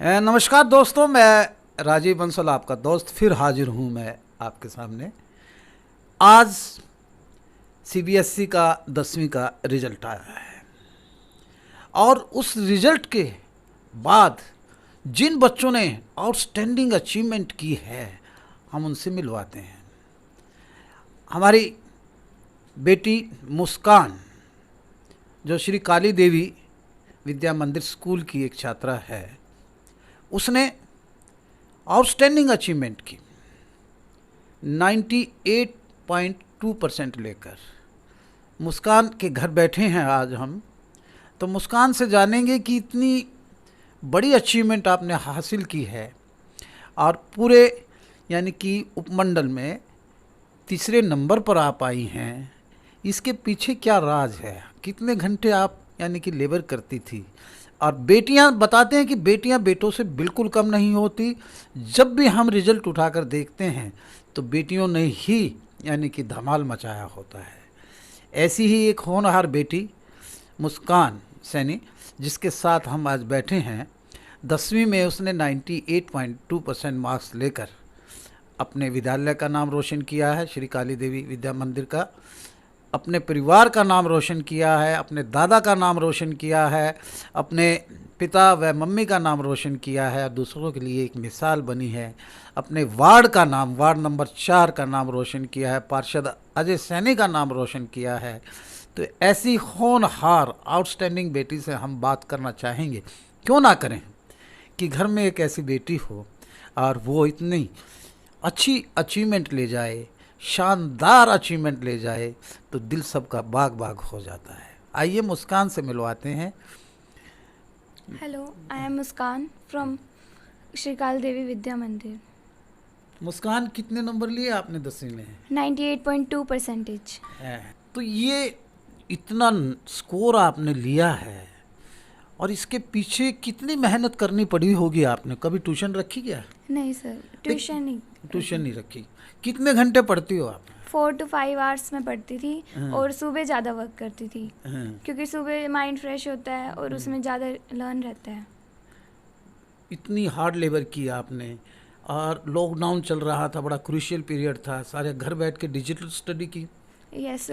नमस्कार दोस्तों, मैं राजीव बंसल आपका दोस्त फिर हाजिर हूँ मैं आपके सामने। आज सीबीएसई का 10वीं का रिजल्ट आया है और उस रिजल्ट के बाद जिन बच्चों ने आउटस्टैंडिंग अचीवमेंट की है हम उनसे मिलवाते हैं। हमारी बेटी मुस्कान जो श्री काली देवी विद्या मंदिर स्कूल की एक छात्रा है, उसने आउटस्टैंडिंग अचीवमेंट की 98.2% लेकर। मुस्कान के घर बैठे हैं आज हम, तो मुस्कान से जानेंगे कि इतनी बड़ी अचीवमेंट आपने हासिल की है और पूरे यानी कि उपमंडल में तीसरे नंबर पर आप आई हैं। इसके पीछे क्या राज है? कितने घंटे आप यानी कि लेबर करती थी? और बेटियां बताते हैं कि बेटियां बेटों से बिल्कुल कम नहीं होती। जब भी हम रिजल्ट उठाकर देखते हैं तो बेटियों ने ही यानी कि धमाल मचाया होता है। ऐसी ही एक होनहार बेटी मुस्कान सैनी, जिसके साथ हम आज बैठे हैं, 10वीं में उसने 98.2% मार्क्स लेकर अपने विद्यालय का नाम रोशन किया है, श्री काली देवी विद्या मंदिर का। अपने परिवार का नाम रोशन किया है, अपने दादा का नाम रोशन किया है, अपने पिता व मम्मी का नाम रोशन किया है, दूसरों के लिए एक मिसाल बनी है। अपने वार्ड का नाम, वार्ड नंबर 4 का नाम रोशन किया है, पार्षद अजय सैनी का नाम रोशन किया है। तो ऐसी होनहार आउटस्टैंडिंग बेटी से हम बात करना चाहेंगे। क्यों ना करें कि घर में एक ऐसी बेटी हो और वो इतनी अच्छी अचीवमेंट ले जाए, शानदार अचीवमेंट ले जाए, तो दिल सबका बाग बाग हो जाता है। आइए मुस्कान से मिलवाते हैं। Hello, I am Muskan from Shri काल देवी विद्या मंदिर। मुस्कान, कितने नंबर लिए आपने 10वीं में? 98.2%। तो ये इतना स्कोर आपने लिया है और इसके पीछे कितनी मेहनत करनी पड़ी होगी आपने? कभी ट्यूशन रखी क्या? नहीं सर, ट्यूशन नहीं रखी। कितने घंटे पढ़ती हो आप? 4 to 5 आवर्स में पढ़ती थी और सुबह ज़्यादा वर्क करती थी क्योंकि सुबह माइंड फ्रेश होता है और उसमें ज़्यादा लर्न रहता है। इतनी हार्ड लेबर की आपने, और लॉकडाउन चल रहा था, बड़ा क्रूशियल पीरियड था, सारे घर बैठ के डिजिटल स्टडी की। यस,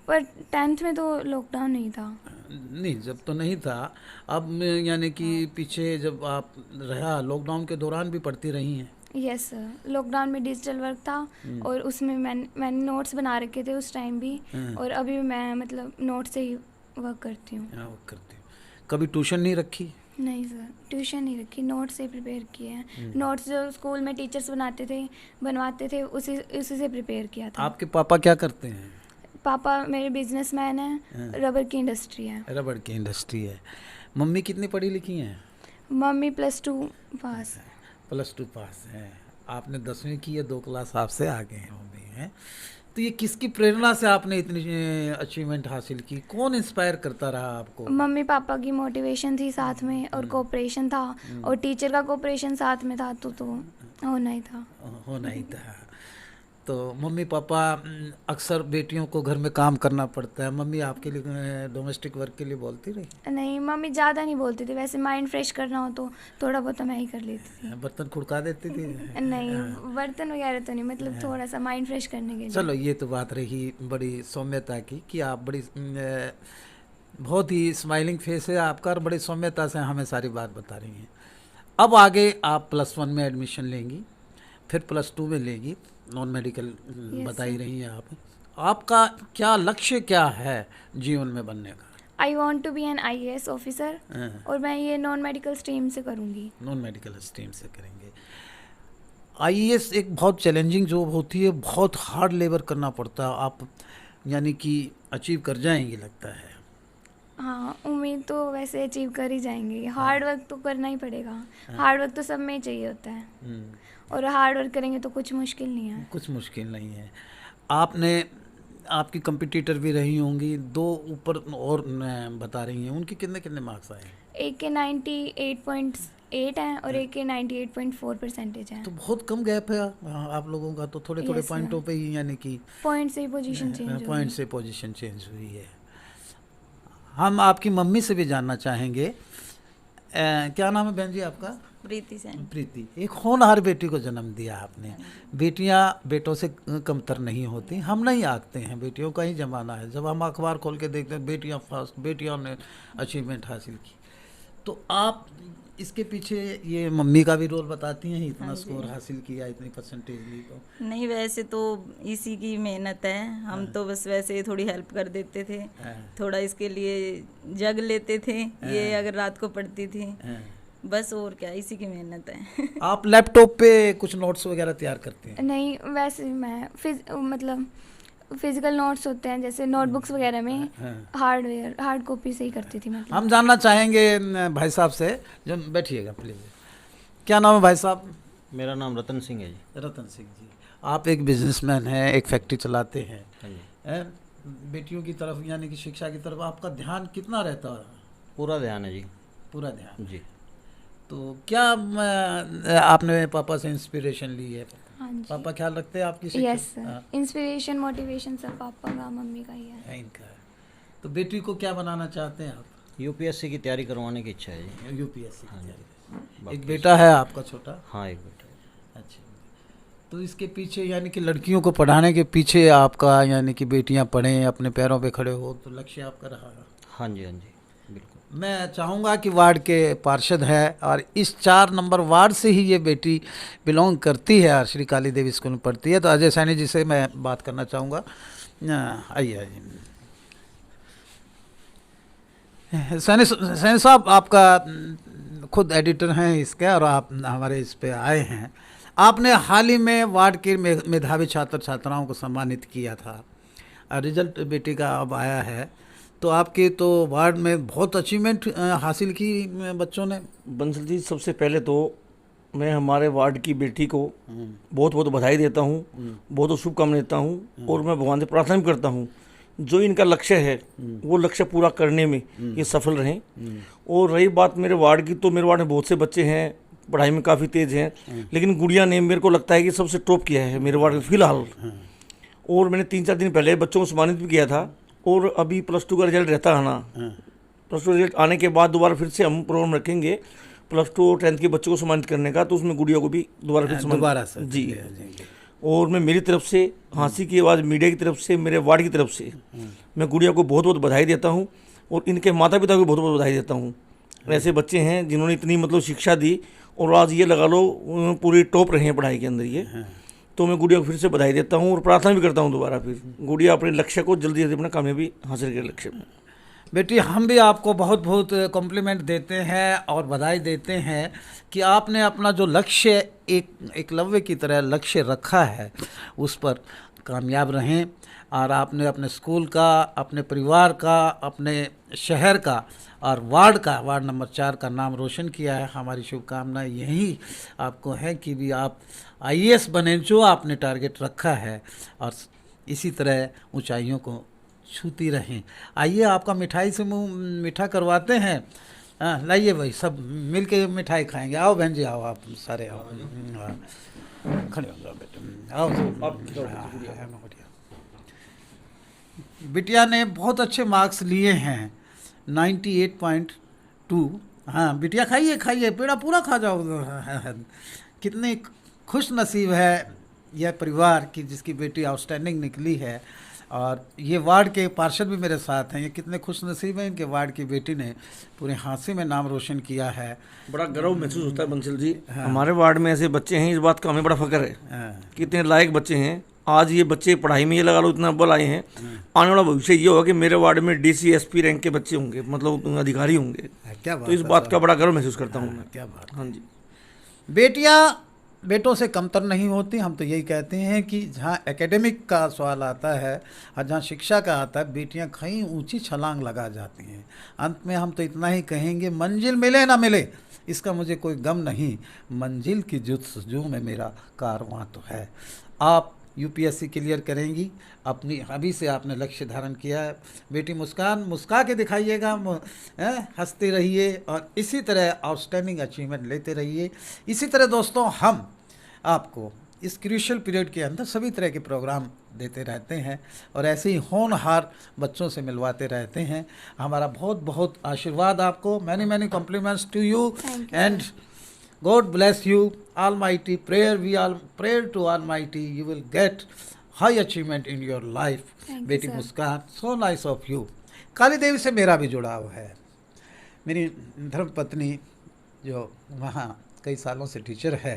पर 10th में तो लॉकडाउन नहीं था। नहीं, जब तो नहीं था। अब यानी कि पीछे जब आप रहा, लॉकडाउन के दौरान भी पढ़ती रही हैं? यस सर, लॉकडाउन में डिजिटल वर्क था और उसमें मैंने नोट्स बना रखे थे उस टाइम भी, और अभी भी मैं मतलब नोट से ही वर्क करती हूँ। कभी ट्यूशन नहीं रखी? नहीं सर, ट्यूशन नहीं रखी, नोट्स से प्रिपेयर किए हैं। नोट्स जो स्कूल में टीचर्स बनवाते थे उसी से प्रिपेयर किया था। आपके पापा क्या करते हैं? पापा मेरे बिजनेसमैन हैं, रबर की इंडस्ट्री है। रबर की इंडस्ट्री है। मम्मी कितनी पढ़ी लिखी हैं? मम्मी +2 पास। +2 पास है। आपने 10वीं की है, 2 क्लास आपसे आगे हैं मम्मी हैं। तो ये किसकी प्रेरणा से आपने इतनी अचीवमेंट हासिल की? कौन इंस्पायर करता रहा आपको? मम्मी पापा की मोटिवेशन थी साथ में, और कोऑपरेशन था, और टीचर का कोऑपरेशन साथ में था, तो होना ही था। तो मम्मी पापा, अक्सर बेटियों को घर में काम करना पड़ता है, मम्मी आपके लिए डोमेस्टिक वर्क के लिए बोलती रही? नहीं, मम्मी ज़्यादा नहीं बोलती थी, वैसे माइंड फ्रेश करना हो तो थोड़ा बहुत मैं ही कर लेती थी। बर्तन खुड़का देती थी? नहीं, बर्तन वगैरह तो नहीं, मतलब थोड़ा सा माइंड फ्रेश करने के लिए। चलो, ये तो बात रही बड़ी सौम्यता की कि आप बड़ी बहुत ही स्माइलिंग फेस है आपका और बड़ी सौम्यता से हमें सारी बात बता रही हैं। अब आगे आप +1 में एडमिशन लेंगी, फिर +2 में लेंगी, नॉन मेडिकल बताई रही हैं आप। आपका क्या लक्ष्य क्या है जीवन में बनने का? I want to be an IAS officer, और मैं ये नॉन मेडिकल स्ट्रीम से करूँगी। नॉन मेडिकल स्ट्रीम से करेंगे। IAS एक बहुत चैलेंजिंग जॉब होती है, बहुत हार्ड लेबर करना पड़ता है। आप यानी कि अचीव कर जाएंगी लगता है? हाँ, उम्मीद तो वैसे अचीव कर ही जाएंगे। हार्ड वर्क तो करना ही पड़ेगा, हार्ड वर्क तो सब में ही चाहिए होता है, और हार्ड वर्क करेंगे तो कुछ मुश्किल नहीं है। कुछ मुश्किल नहीं है। आपकी कंपटीटर भी रही होंगी, 2 ऊपर और बता रही हैं, उनके कितने कितने मार्क्स आए? एक के 98.8 हैं और एक के 98.4% हैं। तो बहुत कम गैप है आप लोगों का, तो थोड़े थोड़े पॉइंटों पे ही यानी कि पॉइंट से पोजीशन चेंज हुई है। हम आपकी मम्मी से भी जानना चाहेंगे। क्या नाम है बहन जी आपका? प्रीति सैनी। प्रीति, एक होनहार बेटी को जन्म दिया आपने। बेटियां बेटों से कमतर नहीं होती, हम नहीं आंकते हैं, बेटियों का ही जमाना है। जब हम अखबार खोल के देखते हैं बेटियां फर्स्ट, बेटियों ने अचीवमेंट हासिल की, तो आप इसके पीछे ये मम्मी का भी रोल बताती हैं, इतना हाँ जी। स्कोर हासिल किया, इतनी परसेंटेज ली तो? नहीं, वैसे तो इसी की मेहनत है, हम तो बस वैसे ही थोड़ी हेल्प कर देते थे, हाँ। थोड़ा इसके लिए जग लेते थे, ये अगर रात को पढ़ती थी, हाँ। बस और क्या, इसी की मेहनत है। आप लैपटॉप पे कुछ नोट्स वगैरह तैयार करते हैं? नहीं, वैसे मैं मतलब फिजिकल नोट्स होते हैं जैसे नोटबुक्स वगैरह में हार्ड कॉपी से ही करती थी मतलब। हम जानना चाहेंगे भाई साहब से, जो बैठिएगा प्लीज। क्या नाम है भाई साहब? मेरा नाम रतन सिंह है जी। रतन सिंह जी, आप एक बिजनेसमैन हैं, एक फैक्ट्री चलाते हैं। हाँ जी। हैं? बेटियों की तरफ यानी कि शिक्षा की तरफ आपका ध्यान कितना रहता है? पूरा ध्यान है जी। पूरा ध्यान जी। तो क्या आपने पापा से इंस्पिरेशन ली है? हाँ जी। पापा ख्याल रखते हैं आपकी शिक्षा? यस सर, इंस्पिरेशन मोटिवेशन सब पापा का मम्मी का ही है। है इनका। तो बेटी को क्या बनाना चाहते हैं आप? यूपीएससी की तैयारी करवाने की इच्छा है जी। यूपीएससी की हाँ जी। तैयारी। बाकी एक बेटा है आपका छोटा? हाँ, एक बेटा है। अच्छा। तो इसके पीछे यानी कि लड़कियों को पढ़ाने के पीछे आपका यानी कि बेटियां पढ़ें, अपने पैरों पे खड़े हो, तो लक्ष्य आपका रहा है? हाँ जी, हाँ जी, बिल्कुल। मैं चाहूँगा कि वार्ड के पार्षद है और इस 4 नंबर वार्ड से ही ये बेटी बिलोंग करती है और श्री काली देवी स्कूल में पढ़ती है, तो अजय सैनी जी से मैं बात करना चाहूँगा। आइए आइए सैनी साहब, आपका खुद एडिटर हैं इसके और आप हमारे इस पे आए हैं। आपने हाल ही में वार्ड के मेधावी छात्र छात्राओं को सम्मानित किया था, रिजल्ट बेटी का अब आया है, तो आपके तो वार्ड में बहुत अचीवमेंट हासिल की बच्चों ने। बंसल जी, सबसे पहले तो मैं हमारे वार्ड की बेटी को बहुत बहुत बधाई देता हूँ, बहुत बहुत शुभकामनाएं देता हूँ, और मैं भगवान से प्रार्थना भी करता हूँ जो इनका लक्ष्य है वो लक्ष्य पूरा करने में ये सफल रहें। और रही बात मेरे वार्ड की, तो मेरे वार्ड में बहुत से बच्चे हैं, पढ़ाई में काफ़ी तेज़ हैं, लेकिन गुड़िया ने मेरे को लगता है कि सबसे टॉप किया है मेरे वार्ड में फ़िलहाल। और मैंने 3-4 दिन पहले बच्चों को सम्मानित भी किया था, और अभी +2 का रिजल्ट रहता है ना, +2 रिजल्ट आने के बाद दोबारा फिर से हम प्रोग्राम रखेंगे +2 और 10th के बच्चों को सम्मानित करने का, तो उसमें गुड़िया को भी दोबारा फिर सम्मानित जी। और मैं मेरी तरफ से, हाँसी की आवाज़ मीडिया की तरफ से, मेरे वार्ड की तरफ से मैं गुड़िया को बहुत बहुत बधाई देता हूँ, और इनके माता पिता को बहुत बहुत बधाई देता हूँ। ऐसे बच्चे हैं जिन्होंने इतनी मतलब शिक्षा दी, और आज ये लगा लो पूरी टॉप रहे हैं पढ़ाई के अंदर ये। तो मैं गुड़िया को फिर से बधाई देता हूँ और प्रार्थना भी करता हूँ दोबारा फिर गुड़िया अपने लक्ष्य को जल्दी जल्दी अपना कामयाबी हासिल करे लक्ष्य में। बेटी, हम भी आपको बहुत बहुत कॉम्प्लीमेंट देते हैं और बधाई देते हैं कि आपने अपना जो लक्ष्य एक एकलव्य की तरह लक्ष्य रखा है उस पर कामयाब रहें, और आपने अपने स्कूल का, अपने परिवार का, अपने शहर का और वार्ड का, वार्ड नंबर 4 का नाम रोशन किया है। हमारी शुभकामनाएं यही आपको है कि भी आप IAS बने जो आपने टारगेट रखा है, और इसी तरह ऊंचाइयों को छूती रहें। आइए आपका मिठाई से मुंह मीठा करवाते हैं। लाइए भाई, सब मिल के मिठाई खाएंगे। आओ बहन जी, आओ, आप सारे आओ, खड़े हो जाओ बेटे, आओ आप। बिटिया ने बहुत अच्छे मार्क्स लिए हैं, 98.2। हाँ बिटिया, खाइए खाइए, पेड़ा पूरा खा जाओ। कितने खुश नसीब है यह परिवार की जिसकी बेटी आउटस्टैंडिंग निकली है, और ये वार्ड के पार्षद भी मेरे साथ हैं। ये कितने खुश नसीब हैं, इनके वार्ड की बेटी ने पूरे हाँसी में नाम रोशन किया है। बड़ा गर्व महसूस होता है बंसल जी। हमारे वार्ड में ऐसे बच्चे हैं, इस बात का हमें बड़ा फख्र है। कितने लायक बच्चे हैं। आज ये बच्चे पढ़ाई में ये लगा लो इतना बल आए हैं, आने वाला भविष्य ये होगा कि मेरे वार्ड में DC SP रैंक के बच्चे होंगे, मतलब अधिकारी होंगे। क्या बात, तो इस बात का बड़ा गर्व महसूस करता हूँ मैं। क्या बात। हाँ जी। बेटियां बेटों से कमतर नहीं होती। हम तो यही कहते हैं कि जहाँ एकेडमिक का सवाल आता है और जहाँ शिक्षा का आता है, बेटियां कहीं ऊंची छलांग लगा जाती हैं। अंत में हम तो इतना ही कहेंगे, मंजिल मिले ना मिले इसका मुझे कोई गम नहीं, मंजिल की जुस्तजू में मेरा कारवां तो है। आप UPSC क्लियर करेंगी, अपनी अभी से आपने लक्ष्य धारण किया है। बेटी मुस्का के दिखाइएगा, हंसते रहिए और इसी तरह आउटस्टैंडिंग अचीवमेंट लेते रहिए। इसी तरह दोस्तों, हम आपको इस क्रूशियल पीरियड के अंदर सभी तरह के प्रोग्राम देते रहते हैं और ऐसे ही होनहार बच्चों से मिलवाते रहते हैं। हमारा बहुत बहुत आशीर्वाद आपको। Many compliments to you and God bless you, Almighty. Prayer, we all prayer to Almighty. You will get high achievement in your life. Thank you, बेटी sir. Muskan, so nice of you. काली देवी से मेरा भी जुड़ाव है। मेरी धर्मपत्नी जो वहाँ कई सालों से टीचर है,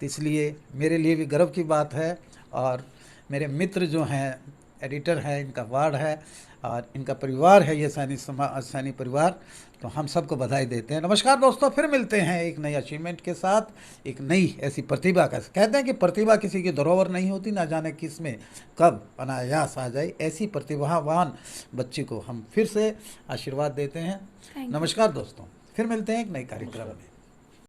तो इसलिए मेरे लिए भी गर्व की बात है। और मेरे मित्र जो हैं एडिटर हैं, इनका वार्ड है और इनका परिवार है ये सैनी परिवार, तो हम सबको बधाई देते हैं। नमस्कार दोस्तों, फिर मिलते हैं एक नई अचीवमेंट के साथ, एक नई ऐसी प्रतिभा का। कहते हैं कि प्रतिभा किसी की धरोहर नहीं होती, ना जाने किस में कब अनायास आ जाए। ऐसी प्रतिभावान बच्ची को हम फिर से आशीर्वाद देते हैं। Thank you. नमस्कार दोस्तों, फिर मिलते हैं एक नई कार्यक्रम में।